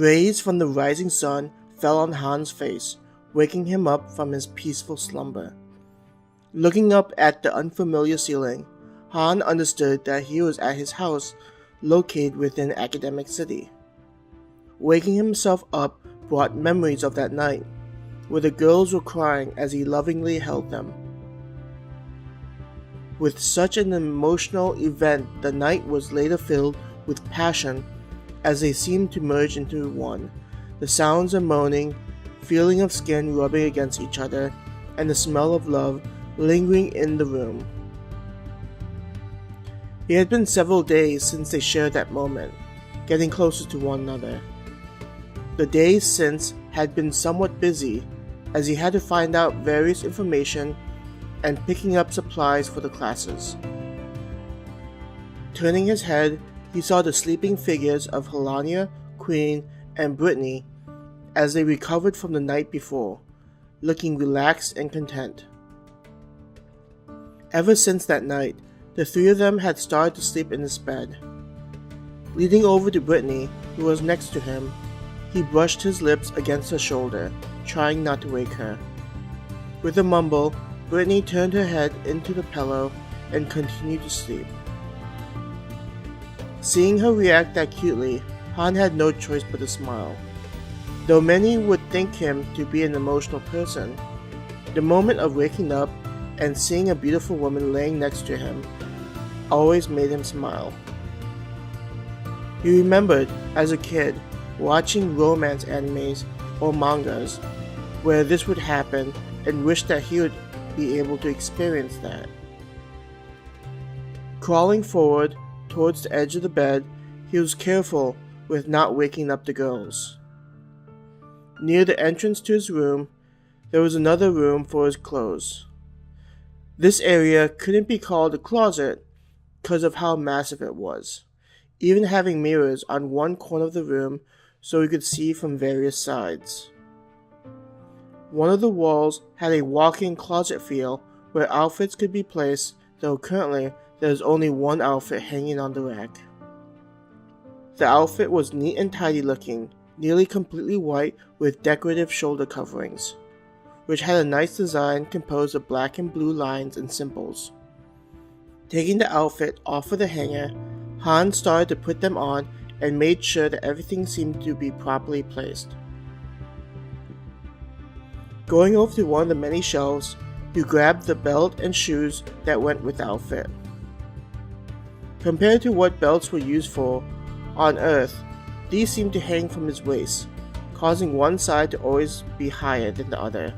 Rays from the rising sun fell on Han's face, waking him up from his peaceful slumber. Looking up at the unfamiliar ceiling, Han understood that he was at his house, located within Academic City. Waking himself up brought memories of that night, where the girls were crying as he lovingly held them. With such an emotional event, the night was later filled with passion as they seemed to merge into one. The sounds of moaning, feeling of skin rubbing against each other, and the smell of love lingering in the room. It had been several days since they shared that moment, getting closer to one another. The days since had been somewhat busy, as he had to find out various information and picking up supplies for the classes. Turning his head, he saw the sleeping figures of Helania, Queen, and Brittany as they recovered from the night before, looking relaxed and content. Ever since that night, the three of them had started to sleep in his bed. Leaning over to Brittany, who was next to him, he brushed his lips against her shoulder, trying not to wake her. With a mumble, Brittany turned her head into the pillow and continued to sleep. Seeing her react that cutely, Han had no choice but to smile. Though many would think him to be an emotional person, the moment of waking up and seeing a beautiful woman laying next to him always made him smile. He remembered, as a kid, watching romance animes or mangas where this would happen and wished that he would be able to experience that. Crawling forward towards the edge of the bed, he was careful with not waking up the girls. Near the entrance to his room, there was another room for his clothes. This area couldn't be called a closet because of how massive it was, even having mirrors on one corner of the room so he could see from various sides. One of the walls had a walk-in closet feel where outfits could be placed, though currently there is only one outfit hanging on the rack. The outfit was neat and tidy looking, nearly completely white with decorative shoulder coverings, which had a nice design composed of black and blue lines and symbols. Taking the outfit off of the hanger, Han started to put them on and made sure that everything seemed to be properly placed. Going over to one of the many shelves, he grabbed the belt and shoes that went with the outfit. Compared to what belts were used for on Earth, these seemed to hang from his waist, causing one side to always be higher than the other.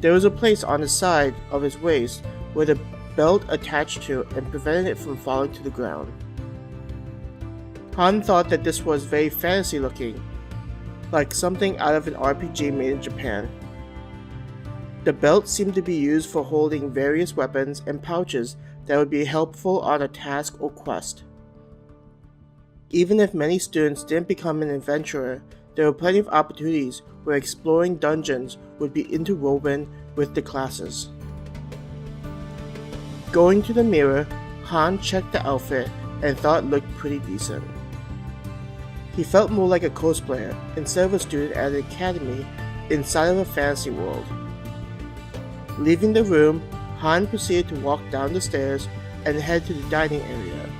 There was a place on the side of his waist where the belt attached to and prevented it from falling to the ground. Han thought that this was very fantasy looking, like something out of an RPG made in Japan. The belt seemed to be used for holding various weapons and pouches that would be helpful on a task or quest. Even if many students didn't become an adventurer, there were plenty of opportunities where exploring dungeons would be interwoven with the classes. Going to the mirror, Han checked the outfit and thought it looked pretty decent. He felt more like a cosplayer instead of a student at an academy inside of a fantasy world. Leaving the room, Han proceeded to walk down the stairs and head to the dining area.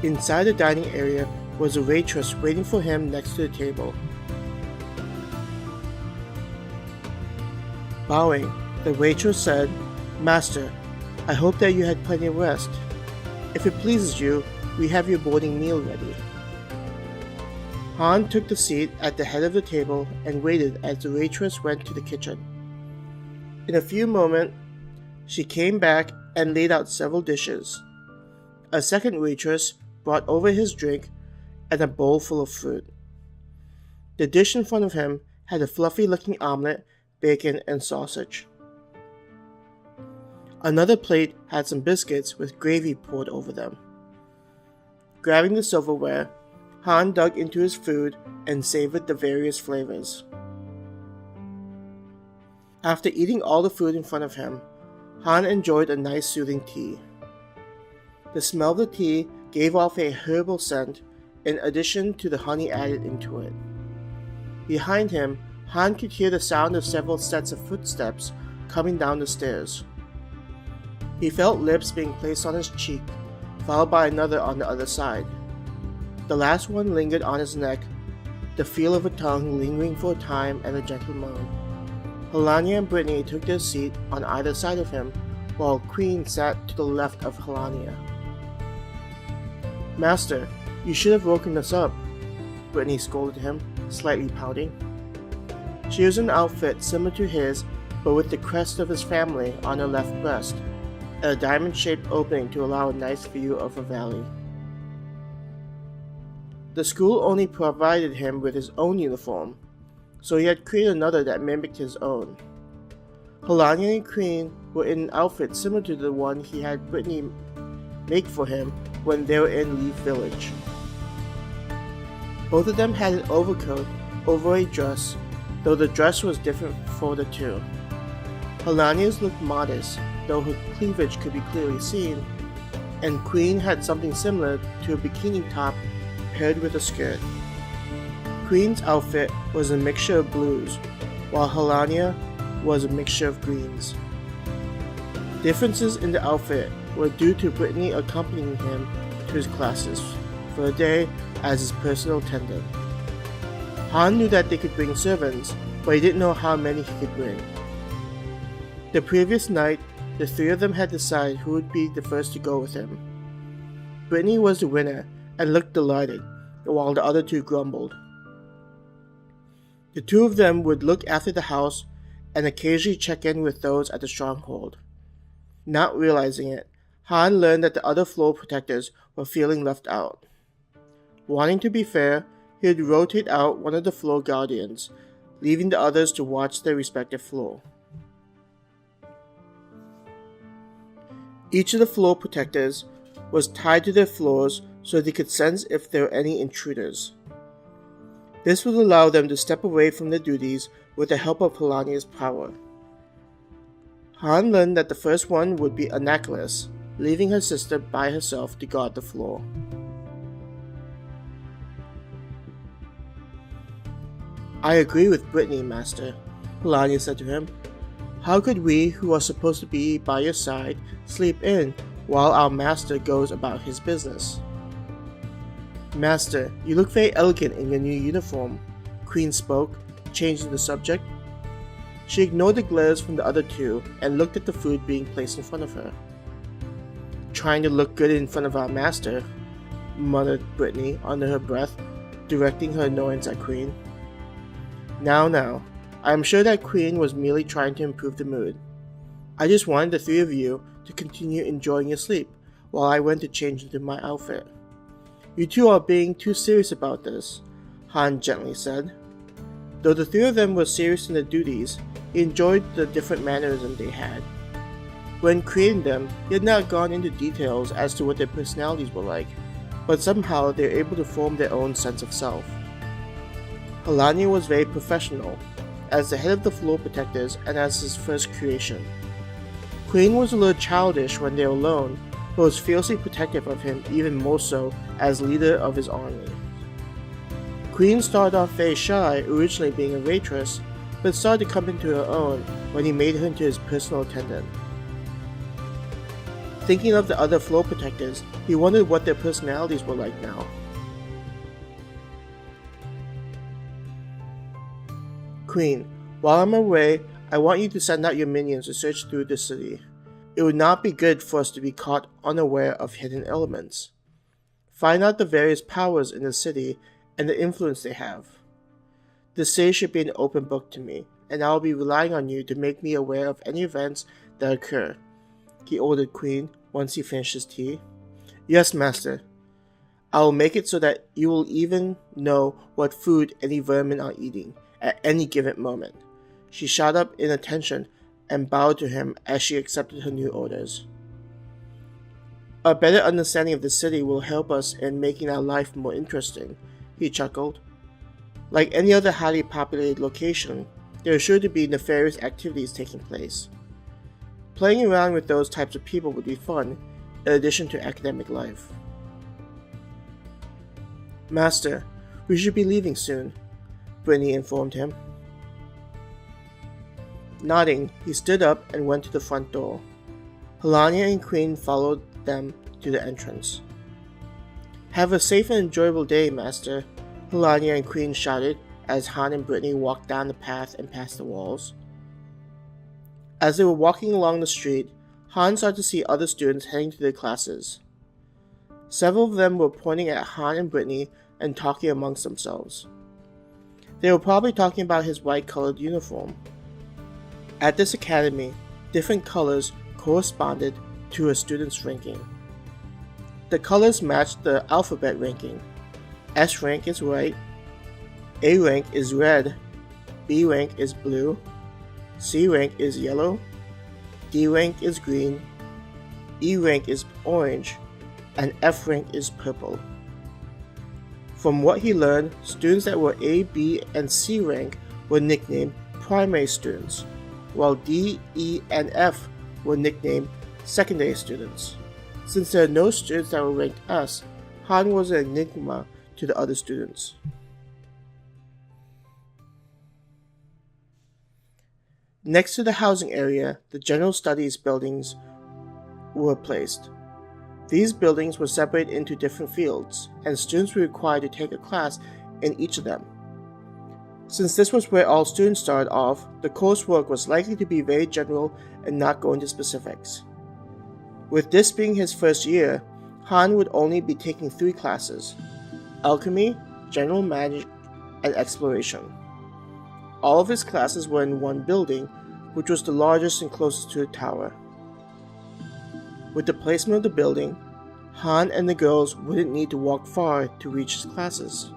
Inside the dining area was a waitress waiting for him next to the table. Bowing, the waitress said, "Master, I hope that you had plenty of rest. If it pleases you, we have your boarding meal ready." Han took the seat at the head of the table and waited as the waitress went to the kitchen. In a few moments, she came back and laid out several dishes. A second waitress brought over his drink and a bowl full of fruit. The dish in front of him had a fluffy-looking omelet, bacon, and sausage. Another plate had some biscuits with gravy poured over them. Grabbing the silverware, Han dug into his food and savored the various flavors. After eating all the food in front of him, Han enjoyed a nice soothing tea. The smell of the tea gave off a herbal scent in addition to the honey added into it. Behind him, Han could hear the sound of several sets of footsteps coming down the stairs. He felt lips being placed on his cheek, followed by another on the other side. The last one lingered on his neck, the feel of a tongue lingering for a time and a gentle moan. Helania and Brittany took their seat on either side of him, while Queen sat to the left of Helania. "Master, you should have woken us up," Brittany scolded him, slightly pouting. She was in an outfit similar to his, but with the crest of his family on her left breast, and a diamond-shaped opening to allow a nice view of a valley. The school only provided him with his own uniform, so he had created another that mimicked his own. Helania and Queen were in an outfit similar to the one he had Brittany make for him when they were in Leaf Village. Both of them had an overcoat over a dress, though the dress was different for the two. Helania's looked modest, though her cleavage could be clearly seen, and Queen had something similar to a bikini top paired with a skirt. Queen's outfit was a mixture of blues, while Helania was a mixture of greens. Differences in the outfit were due to Brittany accompanying him to his classes for a day as his personal attendant. Han knew that they could bring servants, but he didn't know how many he could bring. The previous night, the three of them had decided who would be the first to go with him. Brittany was the winner and looked delighted, while the other two grumbled. The two of them would look after the house and occasionally check in with those at the stronghold. Not realizing it, Han learned that the other floor protectors were feeling left out. Wanting to be fair, he would rotate out one of the floor guardians, leaving the others to watch their respective floor. Each of the floor protectors was tied to their floors so they could sense if there were any intruders. This would allow them to step away from their duties with the help of Helania's power. Han learned that the first one would be Annapolis, leaving her sister by herself to guard the floor. "I agree with Brittany, Master," Helania said to him. "How could we, who are supposed to be by your side, sleep in while our master goes about his business?" "Master, you look very elegant in your new uniform," Queen spoke, changing the subject. She ignored the glares from the other two and looked at the food being placed in front of her. "Trying to look good in front of our master," muttered Brittany under her breath, directing her annoyance at Queen. Now, I am sure that Queen was merely trying to improve the mood. I just wanted the three of you to continue enjoying your sleep while I went to change into my outfit. You two are being too serious about this," Han gently said. Though the three of them were serious in their duties, he enjoyed the different mannerisms they had. When creating them, he had not gone into details as to what their personalities were like, but somehow they were able to form their own sense of self. Helania was very professional, as the head of the floor protectors and as his first creation. Queen was a little childish when they were alone, but was fiercely protective of him even more so as leader of his army. Queen started off very shy, originally being a waitress, but started to come into her own when he made her into his personal attendant. Thinking of the other floor protectors, he wondered what their personalities were like now. "Queen, while I'm away, I want you to send out your minions to search through the city. It would not be good for us to be caught unaware of hidden elements. Find out the various powers in the city and the influence they have. The city should be an open book to me, and I will be relying on you to make me aware of any events that occur," he ordered Queen once he finished his tea. "Yes, Master. I will make it so that you will even know what food any vermin are eating at any given moment." She shot up in attention and bowed to him as she accepted her new orders. "A better understanding of the city will help us in making our life more interesting," he chuckled. "Like any other highly populated location, there are sure to be nefarious activities taking place. Playing around with those types of people would be fun, in addition to academic life." Master, we should be leaving soon, Brittany informed him. Nodding, he stood up and went to the front door. Helania and Queen followed them to the entrance. Have a safe and enjoyable day, Master, Helania and Queen shouted as Han and Brittany walked down the path and past the walls. As they were walking along the street, Han started to see other students heading to their classes. Several of them were pointing at Han and Brittany and talking amongst themselves. They were probably talking about his white-colored uniform. At this academy, different colors corresponded to a student's ranking. The colors matched the alphabet ranking. S rank is white, A rank is red, B rank is blue, C rank is yellow, D rank is green, E rank is orange, and F rank is purple. From what he learned, students that were A, B, and C rank were nicknamed primary students, while D, E, and F were nicknamed secondary students. Since there are no students that were ranked S, Han was an enigma to the other students. Next to the housing area, the general studies buildings were placed. These buildings were separated into different fields, and students were required to take a class in each of them. Since this was where all students started off, the coursework was likely to be very general and not go into specifics. With this being his first year, Han would only be taking 3 classes: Alchemy, General Magic, and Exploration. All of his classes were in one building, which was the largest and closest to the tower. With the placement of the building, Han and the girls wouldn't need to walk far to reach his classes.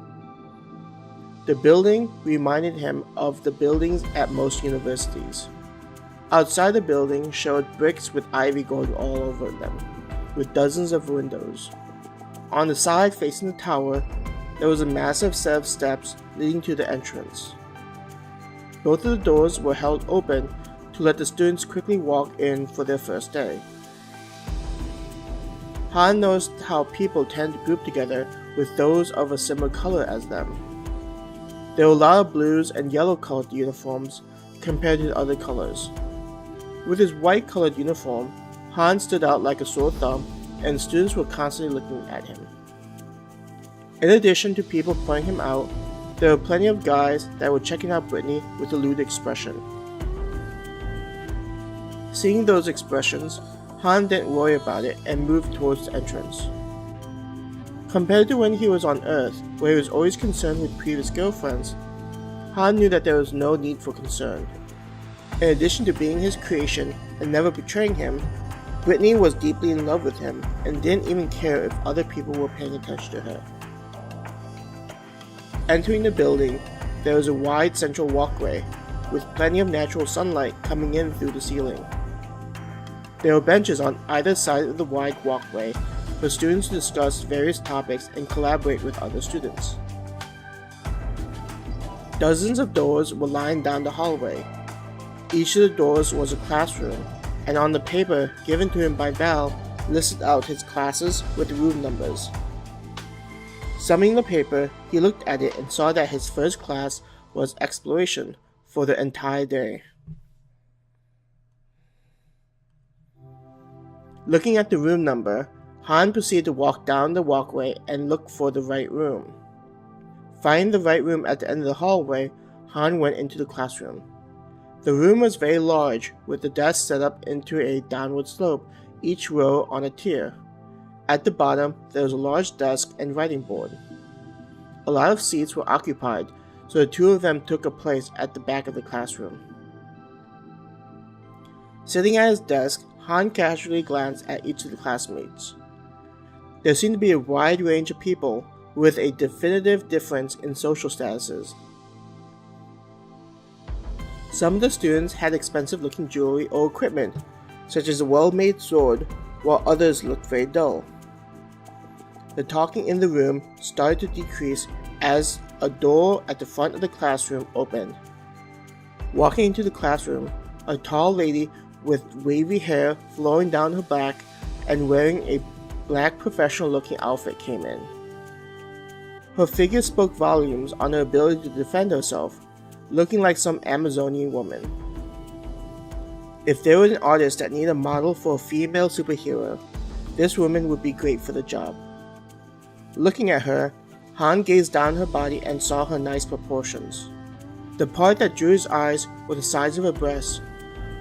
The building reminded him of the buildings at most universities. Outside the building showed bricks with ivy growing all over them, with dozens of windows. On the side facing the tower, there was a massive set of steps leading to the entrance. Both of the doors were held open to let the students quickly walk in for their first day. Han noticed how people tend to group together with those of a similar color as them. There were a lot of blues and yellow-colored uniforms compared to the other colors. With his white-colored uniform, Han stood out like a sore thumb, and students were constantly looking at him. In addition to people pointing him out, there were plenty of guys that were checking out Brittany with a lewd expression. Seeing those expressions, Han didn't worry about it and moved towards the entrance. Compared to when he was on Earth, where he was always concerned with previous girlfriends, Han knew that there was no need for concern. In addition to being his creation and never betraying him, Brittany was deeply in love with him and didn't even care if other people were paying attention to her. Entering the building, there was a wide central walkway, with plenty of natural sunlight coming in through the ceiling. There were benches on either side of the wide walkway for students to discuss various topics and collaborate with other students. Dozens of doors were lined down the hallway. Each of the doors was a classroom, and on the paper given to him by Val listed out his classes with room numbers. Summing the paper, he looked at it and saw that his first class was Exploration for the entire day. Looking at the room number, Han proceeded to walk down the walkway and look for the right room. Finding the right room at the end of the hallway, Han went into the classroom. The room was very large, with the desks set up into a downward slope, each row on a tier. At the bottom, there was a large desk and writing board. A lot of seats were occupied, so the 2 of them took a place at the back of the classroom. Sitting at his desk, Han casually glanced at each of the classmates. There seemed to be a wide range of people, with a definitive difference in social statuses. Some of the students had expensive-looking jewelry or equipment, such as a well-made sword, while others looked very dull. The talking in the room started to decrease as a door at the front of the classroom opened. Walking into the classroom, a tall lady with wavy hair flowing down her back and wearing a black professional-looking outfit came in. Her figure spoke volumes on her ability to defend herself, looking like some Amazonian woman. If there was an artist that needed a model for a female superhero, this woman would be great for the job. Looking at her, Han gazed down her body and saw her nice proportions. The part that drew his eyes was the size of her breasts,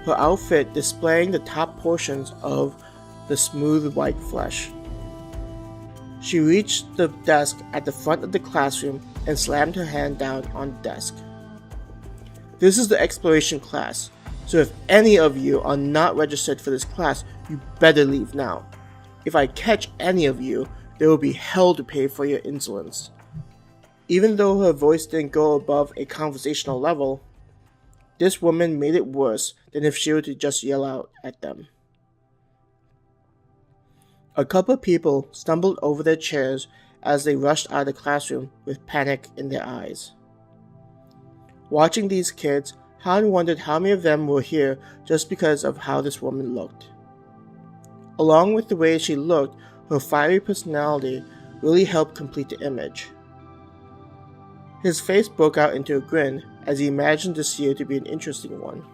her outfit displaying the top portions of the smooth white flesh. She reached the desk at the front of the classroom and slammed her hand down on the desk. This is the exploration class, so if any of you are not registered for this class, you better leave now. If I catch any of you, there will be hell to pay for your insolence. Even though her voice didn't go above a conversational level, this woman made it worse than if she were to just yell out at them. A couple of people stumbled over their chairs as they rushed out of the classroom with panic in their eyes. Watching these kids, Han wondered how many of them were here just because of how this woman looked. Along with the way she looked, her fiery personality really helped complete the image. His face broke out into a grin as he imagined this year to be an interesting one.